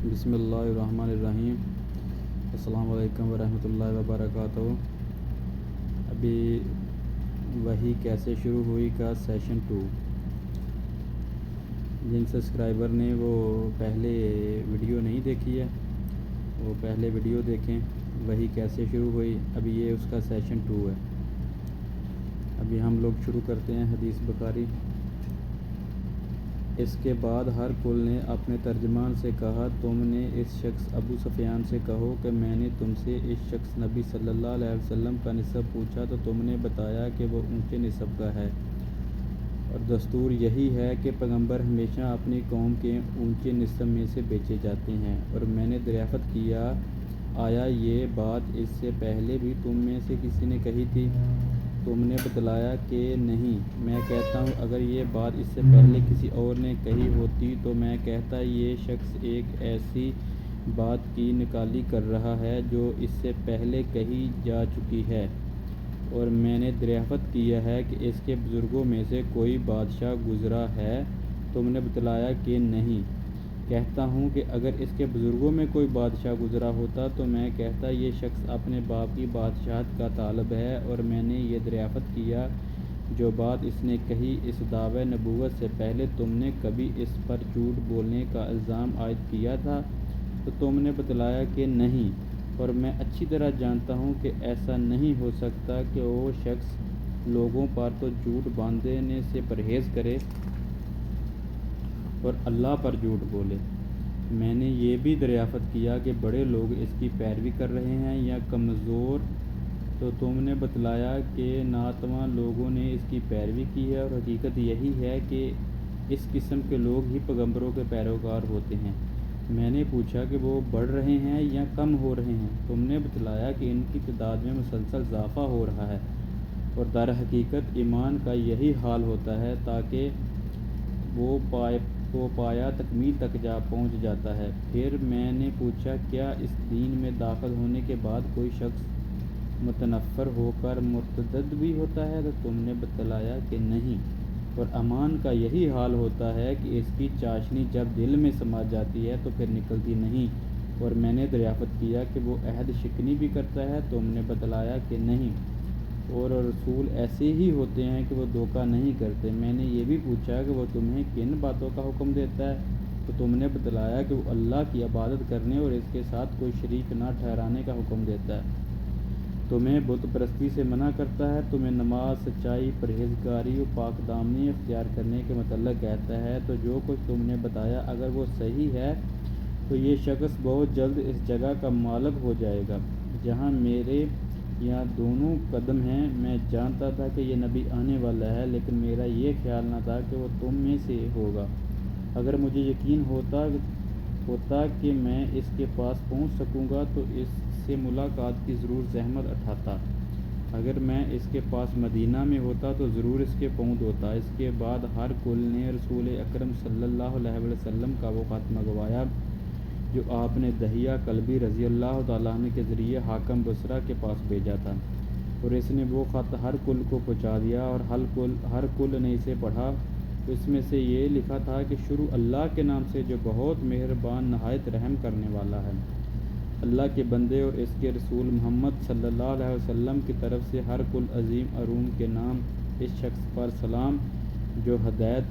بسم اللہ الرحمن الرحیم۔ السلام علیکم ورحمۃ اللہ وبرکاتہ۔ ابھی وہی کیسے شروع ہوئی کا سیشن 2، جن سبسکرائبر نے وہ پہلے ویڈیو نہیں دیکھی ہے وہ پہلے ویڈیو دیکھیں، وہی کیسے شروع ہوئی۔ ابھی یہ اس کا سیشن 2 ہے۔ ابھی ہم لوگ شروع کرتے ہیں حدیث بخاری۔ اس کے بعد ہر کل نے اپنے ترجمان سے کہا، تم نے اس شخص ابو سفیان سے کہو کہ میں نے تم سے اس شخص نبی صلی اللہ علیہ وسلم کا نسب پوچھا تو تم نے بتایا کہ وہ اونچے نسب کا ہے، اور دستور یہی ہے کہ پیغمبر ہمیشہ اپنی قوم کے اونچے نسب میں سے بیچے جاتے ہیں۔ اور میں نے دریافت کیا، آیا یہ بات اس سے پہلے بھی تم میں سے کسی نے کہی تھی؟ تم نے بتلایا کہ نہیں۔ میں کہتا ہوں اگر یہ بات اس سے پہلے کسی اور نے کہی ہوتی تو میں کہتا یہ شخص ایک ایسی بات کی نکالی کر رہا ہے جو اس سے پہلے کہی جا چکی ہے۔ اور میں نے دریافت کیا ہے کہ اس کے بزرگوں میں سے کوئی بادشاہ گزرا ہے؟ تم نے بتلایا کہ نہیں۔ کہتا ہوں کہ اگر اس کے بزرگوں میں کوئی بادشاہ گزرا ہوتا تو میں کہتا یہ شخص اپنے باپ کی بادشاہت کا طالب ہے۔ اور میں نے یہ دریافت کیا، جو بات اس نے کہی اس دعویٰ نبوت سے پہلے تم نے کبھی اس پر جھوٹ بولنے کا الزام عائد کیا تھا؟ تو تم نے بتلایا کہ نہیں۔ اور میں اچھی طرح جانتا ہوں کہ ایسا نہیں ہو سکتا کہ وہ شخص لوگوں پر تو جھوٹ باندھنے سے پرہیز کرے اور اللہ پر جھوٹ بولے۔ میں نے یہ بھی دریافت کیا کہ بڑے لوگ اس کی پیروی کر رہے ہیں یا کمزور؟ تو تم نے بتلایا کہ ناتواں لوگوں نے اس کی پیروی کی ہے، اور حقیقت یہی ہے کہ اس قسم کے لوگ ہی پیغمبروں کے پیروکار ہوتے ہیں۔ میں نے پوچھا کہ وہ بڑھ رہے ہیں یا کم ہو رہے ہیں؟ تم نے بتلایا کہ ان کی تعداد میں مسلسل اضافہ ہو رہا ہے، اور در حقیقت ایمان کا یہی حال ہوتا ہے تاکہ وہ پایا تکمیل تک پہنچ جاتا ہے۔ پھر میں نے پوچھا کیا اس دین میں داخل ہونے کے بعد کوئی شخص متنفر ہو کر مرتد بھی ہوتا ہے؟ تو تم نے بتلایا کہ نہیں۔ اور ایمان کا یہی حال ہوتا ہے کہ اس کی چاشنی جب دل میں سما جاتی ہے تو پھر نکلتی نہیں۔ اور میں نے دریافت کیا کہ وہ عہد شکنی بھی کرتا ہے؟ تم نے بتلایا کہ نہیں۔ اور رسول ایسے ہی ہوتے ہیں کہ وہ دھوکہ نہیں کرتے۔ میں نے یہ بھی پوچھا کہ وہ تمہیں کن باتوں کا حکم دیتا ہے؟ تو تم نے بتلایا کہ وہ اللہ کی عبادت کرنے اور اس کے ساتھ کوئی شریک نہ ٹھہرانے کا حکم دیتا ہے، تمہیں بت پرستی سے منع کرتا ہے، تمہیں نماز، سچائی، پرہیزگاری و پاک دامنی اختیار کرنے کے متعلق کہتا ہے۔ تو جو کچھ تم نے بتایا اگر وہ صحیح ہے تو یہ شخص بہت جلد اس جگہ کا مالک ہو جائے گا جہاں میرے یہاں دونوں قدم ہیں۔ میں جانتا تھا کہ یہ نبی آنے والا ہے، لیکن میرا یہ خیال نہ تھا کہ وہ تم میں سے ہوگا۔ اگر مجھے یقین ہوتا کہ میں اس کے پاس پہنچ سکوں گا تو اس سے ملاقات کی ضرور زحمت اٹھاتا۔ اگر میں اس کے پاس مدینہ میں ہوتا تو ضرور اس کے پہنچ ہوتا۔ اس کے بعد ہر کل نے رسول اکرم صلی اللہ علیہ وسلم کا وہ خط منگوایا جو آپ نے دحیہ کلبی رضی اللہ تعالیٰ عنہ کے ذریعے حاکم بصرہ کے پاس بھیجا تھا، اور اس نے وہ خط ہر کل کو پہنچا دیا، اور ہر کل نے اسے پڑھا۔ اس میں سے یہ لکھا تھا کہ شروع اللہ کے نام سے جو بہت مہربان نہایت رحم کرنے والا ہے۔ اللہ کے بندے اور اس کے رسول محمد صلی اللہ علیہ وسلم کی طرف سے ہر کل عظیم ارون کے نام اس شخص پر سلام جو ہدایت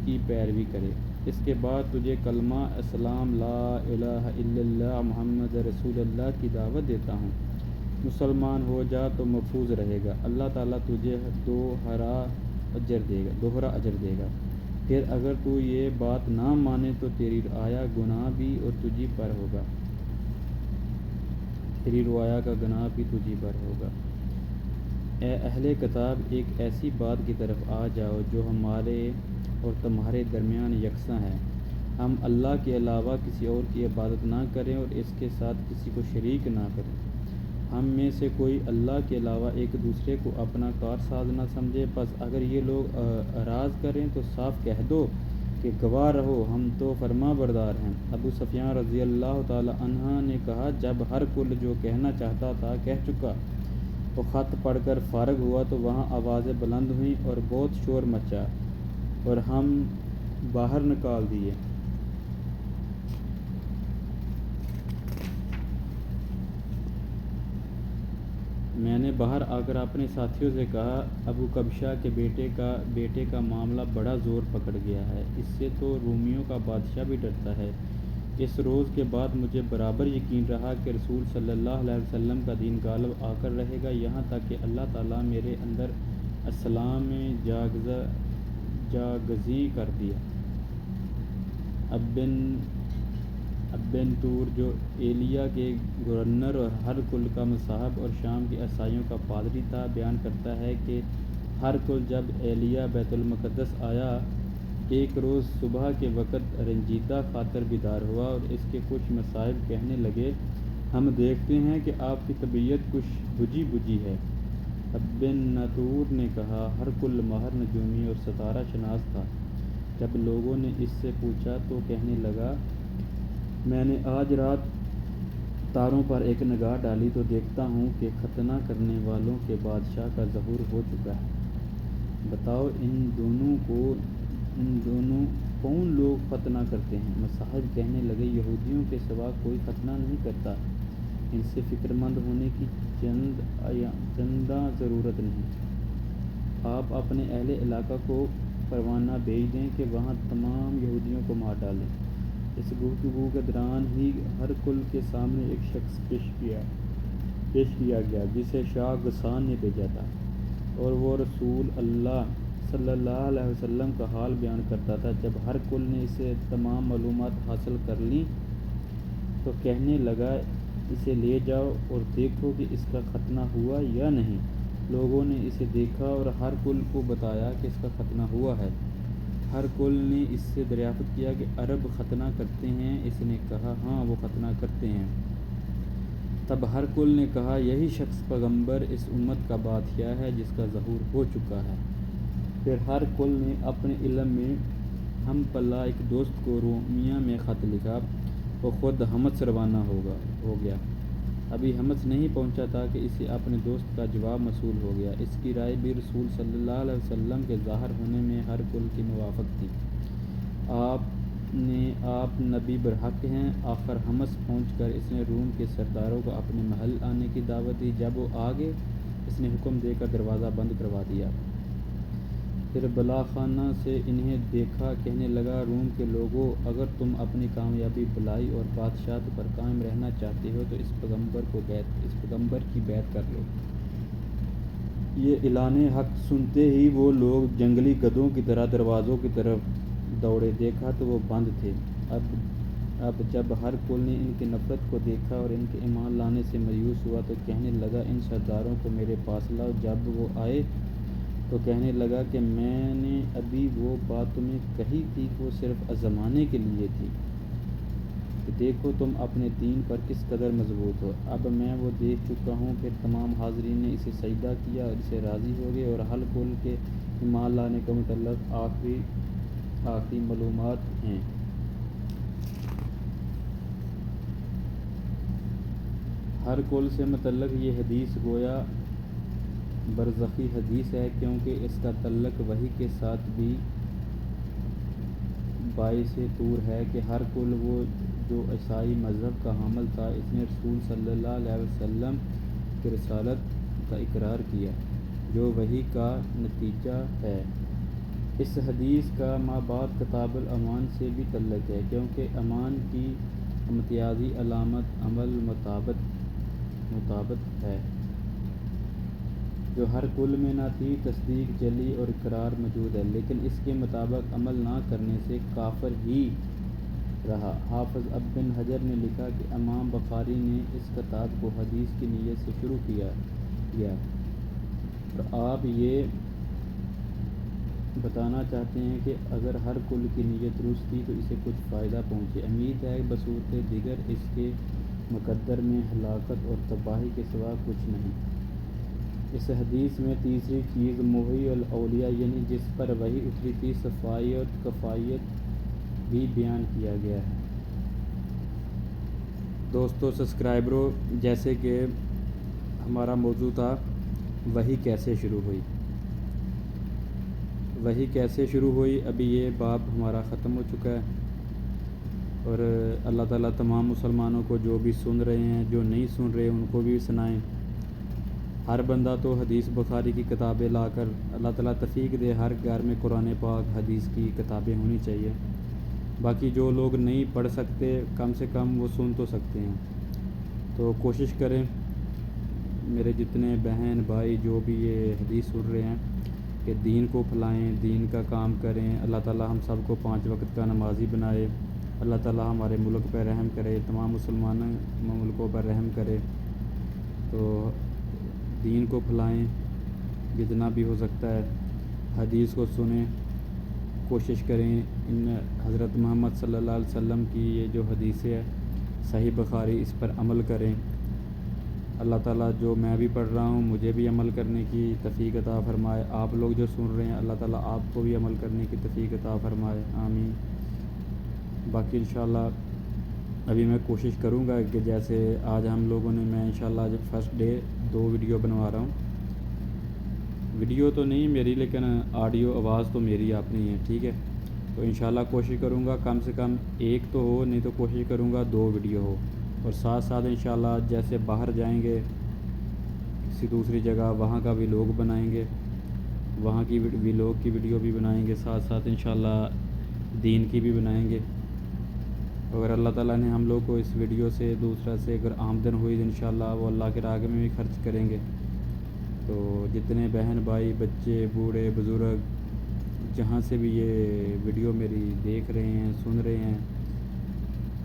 کی پیروی کرے۔ اس کے بعد تجھے کلمہ اسلام لا الہ الا اللہ محمد رسول اللہ کی دعوت دیتا ہوں۔ مسلمان ہو جا تو محفوظ رہے گا، اللہ تعالیٰ تجھے دوہرا اجر دے گا۔ پھر اگر تو یہ بات نہ مانے تو تیری رعایا گناہ بھی اور تجھی پر ہوگا، تیری رعایا کا گناہ بھی تجھی پر ہوگا۔ اے اہل کتاب، ایک ایسی بات کی طرف آ جاؤ جو ہمارے اور تمہارے درمیان یکساں ہے۔ ہم اللہ کے علاوہ کسی اور کی عبادت نہ کریں اور اس کے ساتھ کسی کو شریک نہ کریں۔ ہم میں سے کوئی اللہ کے علاوہ ایک دوسرے کو اپنا کارساز نہ سمجھے۔ پس اگر یہ لوگ اعراض کریں تو صاف کہہ دو کہ گواہ رہو ہم تو فرما بردار ہیں۔ ابو سفیان رضی اللہ تعالیٰ عنہ نے کہا، جب ہر کل جو کہنا چاہتا تھا کہہ چکا، وہ خط پڑھ کر فارغ ہوا تو وہاں آوازیں بلند ہوئیں اور بہت شور مچا اور ہم باہر نکال دیے۔ باہر آ کر اپنے ساتھیوں سے کہا، ابو کبشہ کے بیٹے کا معاملہ بڑا زور پکڑ گیا ہے، اس سے تو رومیوں کا بادشاہ بھی ڈرتا ہے۔ اس روز کے بعد مجھے برابر یقین رہا کہ رسول صلی اللہ علیہ وسلم کا دین غالب آ کر رہے گا، یہاں تک کہ اللہ تعالیٰ میرے اندر اسلام میں جاگزی کر دیا۔ اب بن طور جو ایلیا کے گورنر اور ہرقل کا مصاحب اور شام کی عیسائیوں کا پادری تھا، بیان کرتا ہے کہ ہرقل جب ایلیا بیت المقدس آیا، ایک روز صبح کے وقت رنجیدہ خاطر بیدار ہوا اور اس کے کچھ مصاحب کہنے لگے، ہم دیکھتے ہیں کہ آپ کی طبیعت کچھ بجھی ہے۔ اب بن نطور نے کہا، ہرقل ماہر نجومی اور ستارہ شناس تھا۔ جب لوگوں نے اس سے پوچھا تو کہنے لگا، میں نے آج رات تاروں پر ایک نگاہ ڈالی تو دیکھتا ہوں کہ ختنہ کرنے والوں کے بادشاہ کا ظہور ہو چکا ہے۔ بتاؤ ان دونوں کون لوگ ختنہ کرتے ہیں؟ مصاحب کہنے لگے، یہودیوں کے سوا کوئی ختنہ نہیں کرتا، ان سے فکر مند ہونے کی چنداں ضرورت نہیں۔ آپ اپنے اہل علاقہ کو پروانہ بھیج دیں کہ وہاں تمام یہودیوں کو مار ڈالیں۔ اس گفتگو کے دوران ہی ہرقل کے سامنے ایک شخص پیش کیا گیا جسے شاہ غسان نے بھیجا تھا، اور وہ رسول اللہ صلی اللہ علیہ وسلم کا حال بیان کرتا تھا۔ جب ہرقل نے اسے تمام معلومات حاصل کر لیں تو کہنے لگا، اسے لے جاؤ اور دیکھو کہ اس کا ختنہ ہوا یا نہیں۔ لوگوں نے اسے دیکھا اور ہرقل کو بتایا کہ اس کا ختنہ ہوا ہے۔ ہرقل نے اس سے دریافت کیا کہ عرب ختنہ کرتے ہیں؟ اس نے کہا، ہاں وہ ختنہ کرتے ہیں۔ تب ہرقل نے کہا، یہی شخص پیغمبر اس امت کا بادشاہ ہے جس کا ظہور ہو چکا ہے۔ پھر ہرقل نے اپنے علم میں ہم پلہ ایک دوست کو رومیہ میں خط لکھا۔ وہ خود حمص روانہ ہو گیا۔ ابھی حمص نہیں پہنچا تھا کہ اسے اپنے دوست کا جواب موصول ہو گیا۔ اس کی رائے بھی رسول صلی اللہ علیہ وسلم کے ظاہر ہونے میں ہرقل کی موافق تھی۔ آپ نبی برحق ہیں۔ آخر حمص پہنچ کر اس نے روم کے سرداروں کو اپنے محل آنے کی دعوت دی۔ جب وہ آ گئے، اس نے حکم دے کر دروازہ بند کروا دیا۔ پھر بلاخانہ سے انہیں دیکھا، کہنے لگا، روم کے لوگو، اگر تم اپنی کامیابی، بھلائی اور بادشاہت پر قائم رہنا چاہتے ہو تو اس پیغمبر کی بیعت کر لو۔ یہ اعلان حق سنتے ہی وہ لوگ جنگلی گدھوں کی طرح دروازوں کی طرف دوڑے۔ دیکھا تو وہ بند تھے۔ اب جب ہرقل نے ان کی نفرت کو دیکھا اور ان کے ایمان لانے سے مایوس ہوا تو کہنے لگا، ان سرداروں کو میرے پاس لاؤ۔ جب وہ آئے تو کہنے لگا کہ میں نے ابھی وہ بات تمہیں کہی تھی کہ وہ صرف آزمانے کے لیے تھی کہ دیکھو تم اپنے دین پر کس قدر مضبوط ہو۔ اب میں وہ دیکھ چکا ہوں۔ پھر تمام حاضرین نے اسے سجدہ کیا اور اسے راضی ہو گئے، اور ہرقل کے ایمان لانے کے متعلق آخری معلومات ہیں۔ ہرقل سے متعلق یہ حدیث گویا برزخی حدیث ہے، کیونکہ اس کا تعلق وحی کے ساتھ بھی باعث طور ہے کہ ہرقل وہ جو عیسائی مذہب کا حامل تھا، اس نے رسول صلی اللہ علیہ وسلم کی رسالت کا اقرار کیا، جو وحی کا نتیجہ ہے۔ اس حدیث کا مابعد کتاب الایمان سے بھی تعلق ہے، کیونکہ ایمان کی امتیازی علامت عمل مطابقت ہے، جو ہرقل میں نہ تھی۔ تصدیق جلی اور اقرار موجود ہے، لیکن اس کے مطابق عمل نہ کرنے سے کافر ہی رہا۔ حافظ ابن حجر نے لکھا کہ امام بخاری نے اس کتاب کو حدیث کی نیت سے شروع کیا، اور آپ یہ بتانا چاہتے ہیں کہ اگر ہرقل کی نیت درست تھی تو اسے کچھ فائدہ پہنچے۔ امید ہے بصورت دیگر اس کے مقدر میں ہلاکت اور تباہی کے سوا کچھ نہیں۔ اس حدیث میں تیسری چیز محیی الاولیاء، یعنی جس پر وحی اتری تھی، صفات کفایت بھی بیان کیا گیا ہے۔ دوستو سبسکرائبروں، جیسے کہ ہمارا موضوع تھا وحی کیسے شروع ہوئی۔ وحی کیسے شروع ہوئی، ابھی یہ باب ہمارا ختم ہو چکا ہے، اور اللہ تعالیٰ تمام مسلمانوں کو جو بھی سن رہے ہیں، جو نہیں سن رہے ان کو بھی سنائیں۔ ہر بندہ تو حدیث بخاری کی کتابیں لا کر اللہ تعالیٰ توفیق دے ہر گھر میں قرآن پاک حدیث کی کتابیں ہونی چاہیے۔ باقی جو لوگ نہیں پڑھ سکتے کم سے کم وہ سن تو سکتے ہیں۔ تو کوشش کریں میرے جتنے بہن بھائی جو بھی یہ حدیث سن رہے ہیں کہ دین کو پھیلائیں، دین کا کام کریں۔ اللہ تعالیٰ ہم سب کو 5 وقت کا نمازی بنائے۔ اللہ تعالیٰ ہمارے ملک پر رحم کرے، تمام مسلمان ملکوں پر رحم کرے۔ تو دین کو پھیلائیں جتنا بھی ہو سکتا ہے، حدیث کو سنیں، کوشش کریں ان حضرت محمد صلی اللہ علیہ وسلم کی یہ جو حدیثیں ہے صحیح بخاری اس پر عمل کریں۔ اللہ تعالیٰ جو میں بھی پڑھ رہا ہوں مجھے بھی عمل کرنے کی توفیق عطا فرمائے، آپ لوگ جو سن رہے ہیں اللہ تعالیٰ آپ کو بھی عمل کرنے کی توفیق عطا فرمائے، آمین۔ باقی انشاءاللہ ابھی میں کوشش کروں گا کہ جیسے آج ہم لوگوں نے میں انشاءاللہ آج فرسٹ ڈے 2 ویڈیو بنوا رہا ہوں، ویڈیو تو نہیں میری لیکن آڈیو آواز تو میری اپنی ہے، ٹھیک ہے۔ تو انشاءاللہ کوشش کروں گا کم سے کم 1 تو ہو، نہیں تو کوشش کروں گا 2 ویڈیو ہو، اور ساتھ ساتھ انشاءاللہ جیسے باہر جائیں گے کسی دوسری جگہ وہاں کا ویلوگ بنائیں گے، وہاں کی ویلوگ کی ویڈیو بھی بنائیں گے، ساتھ ساتھ انشاءاللہ دین کی بھی بنائیں گے۔ اگر اللہ تعالیٰ نے ہم لوگ کو اس ویڈیو سے دوسرا سے اگر آمدن ہوئی تو انشاءاللہ وہ اللہ کے راہ میں بھی خرچ کریں گے۔ تو جتنے بہن بھائی بچے بوڑھے بزرگ جہاں سے بھی یہ ویڈیو میری دیکھ رہے ہیں سن رہے ہیں،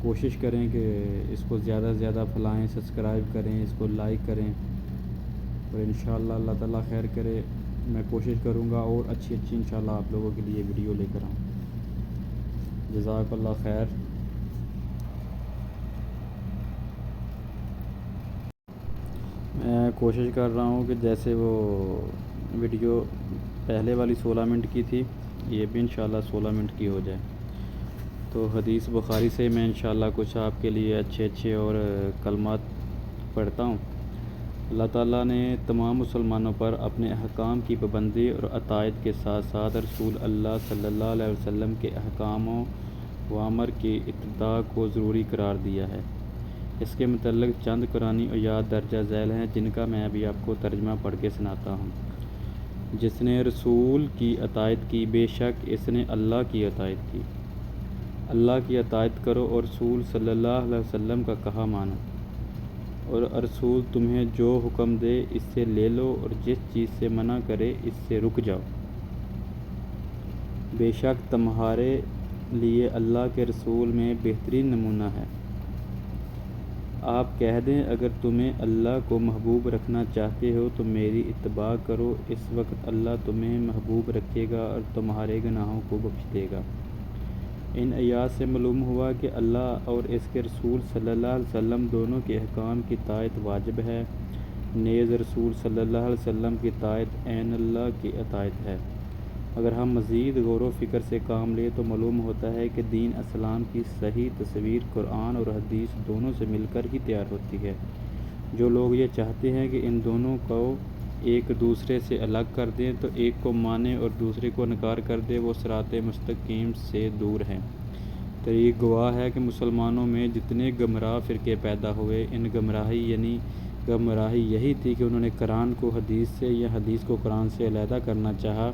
کوشش کریں کہ اس کو زیادہ سے زیادہ پھیلائیں، سبسکرائب کریں، اس کو لائک کریں، اور انشاءاللہ اللہ تعالیٰ خیر کرے میں کوشش کروں گا اور اچھی انشاءاللہ آپ لوگوں کے لیے ویڈیو لے کر آؤں۔ جزاک اللہ خیر۔ میں کوشش کر رہا ہوں کہ جیسے وہ ویڈیو پہلے والی 16 منٹ کی تھی یہ بھی انشاءاللہ 16 منٹ کی ہو جائے۔ تو حدیث بخاری سے میں انشاءاللہ کچھ آپ کے لیے اچھے اور کلمات پڑھتا ہوں۔ اللہ تعالیٰ نے تمام مسلمانوں پر اپنے احکام کی پابندی اور اطاعت کے ساتھ ساتھ رسول اللہ صلی اللہ علیہ وسلم کے احکام و اوامر کی اتباع کو ضروری قرار دیا ہے۔ اس کے متعلق چند قرآنی آیات درجہ ذیل ہیں جن کا میں ابھی آپ کو ترجمہ پڑھ کے سناتا ہوں۔ جس نے رسول کی اطاعت کی بے شک اس نے اللہ کی اطاعت کی۔ اللہ کی اطاعت کرو اور رسول صلی اللہ علیہ وسلم کا کہا مانو، اور رسول تمہیں جو حکم دے اس سے لے لو اور جس چیز سے منع کرے اس سے رک جاؤ۔ بے شک تمہارے لیے اللہ کے رسول میں بہترین نمونہ ہے۔ آپ کہہ دیں اگر تمہیں اللہ کو محبوب رکھنا چاہتے ہو تو میری اتباع کرو، اس وقت اللہ تمہیں محبوب رکھے گا اور تمہارے گناہوں کو بخش دے گا۔ ان آیات سے معلوم ہوا کہ اللہ اور اس کے رسول صلی اللہ علیہ وسلم دونوں کے احکام کی اطاعت واجب ہے، نیز رسول صلی اللہ علیہ وسلم کی اطاعت عین اللہ کی اطاعت ہے۔ اگر ہم مزید غور و فکر سے کام لیں تو معلوم ہوتا ہے کہ دین اسلام کی صحیح تصویر قرآن اور حدیث دونوں سے مل کر ہی تیار ہوتی ہے۔ جو لوگ یہ چاہتے ہیں کہ ان دونوں کو ایک دوسرے سے الگ کر دیں تو ایک کو مانے اور دوسرے کو انکار کر دے وہ صراط مستقیم سے دور ہیں۔ تاریخ گواہ ہے کہ مسلمانوں میں جتنے گمراہ فرقے پیدا ہوئے ان گمراہی یہی تھی کہ انہوں نے قرآن کو حدیث سے یا حدیث کو قرآن سے علیحدہ کرنا چاہا۔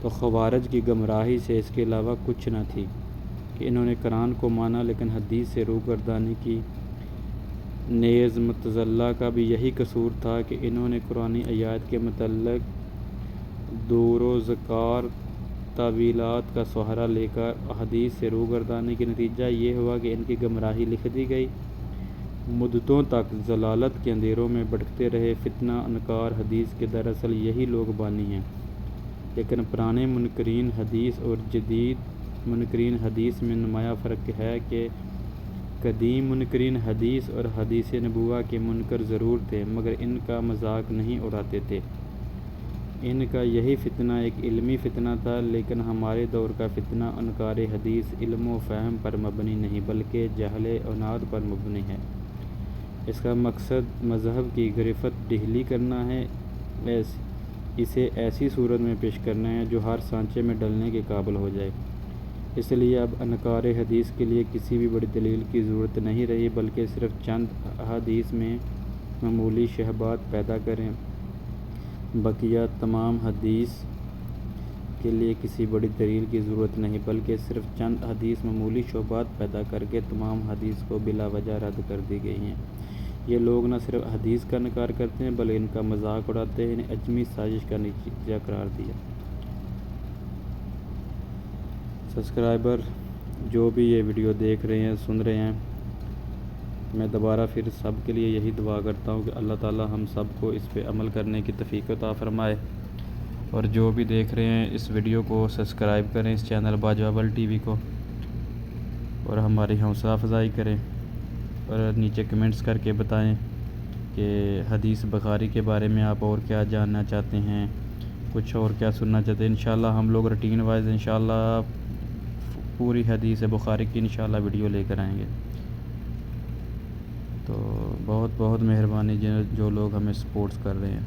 تو خوارج کی گمراہی سے اس کے علاوہ کچھ نہ تھی کہ انہوں نے قرآن کو مانا لیکن حدیث سے روگردانی کی۔ نیز معتزلہ کا بھی یہی قصور تھا کہ انہوں نے قرآنی آیات کے متعلق دور و ذکار تعویلات کا سہارا لے کر حدیث سے روگردانی کے نتیجہ یہ ہوا کہ ان کی گمراہی لکھ دی گئی۔ مدتوں تک ضلالت کے اندھیروں میں بھٹکتے رہے۔ فتنہ انکار حدیث کے دراصل یہی لوگ بانی ہیں، لیکن پرانے منکرین حدیث اور جدید منکرین حدیث میں نمایاں فرق ہے کہ قدیم منکرین حدیث اور حدیث نبوہ کے منکر ضرور تھے مگر ان کا مذاق نہیں اڑاتے تھے۔ ان کا یہی فتنہ ایک علمی فتنہ تھا، لیکن ہمارے دور کا فتنہ انکار حدیث علم و فہم پر مبنی نہیں بلکہ جہل عناد پر مبنی ہے۔ اس کا مقصد مذہب کی گرفت ڈھیلی کرنا ہے، اسے ایسی صورت میں پیش کرنا ہے جو ہر سانچے میں ڈلنے کے قابل ہو جائے۔ اس لیے اب انکار حدیث کے لیے کسی بھی بڑی دلیل کی ضرورت نہیں رہی بلکہ صرف چند احادیث میں معمولی شبہات پیدا کریں بقیہ تمام حدیث کے لیے کسی بڑی دلیل کی ضرورت نہیں، بلکہ صرف چند حدیث معمولی شبہات پیدا کر کے تمام حدیث کو بلا وجہ رد کر دی گئی ہیں۔ یہ لوگ نہ صرف حدیث کا انکار کرتے ہیں بلکہ ان کا مذاق اڑاتے ہیں، انہیں اجمی سازش کا نتیجہ قرار دیا۔ سبسکرائبر جو بھی یہ ویڈیو دیکھ رہے ہیں، سن رہے ہیں، میں دوبارہ پھر سب کے لیے یہی دعا کرتا ہوں کہ اللہ تعالی ہم سب کو اس پہ عمل کرنے کی توفیق عطا فرمائے، اور جو بھی دیکھ رہے ہیں اس ویڈیو کو سبسکرائب کریں، اس چینل باجوابل ٹی وی کو، اور ہماری حوصلہ افزائی کریں، اور نیچے کمنٹس کر کے بتائیں کہ حدیث بخاری کے بارے میں آپ اور کیا جاننا چاہتے ہیں، کچھ اور کیا سننا چاہتے ہیں۔ انشاءاللہ ہم لوگ روٹین وائز انشاءاللہ پوری حدیث بخاری کی انشاءاللہ ویڈیو لے کر آئیں گے۔ تو بہت بہت مہربانی جو لوگ ہمیں سپورٹس کر رہے ہیں۔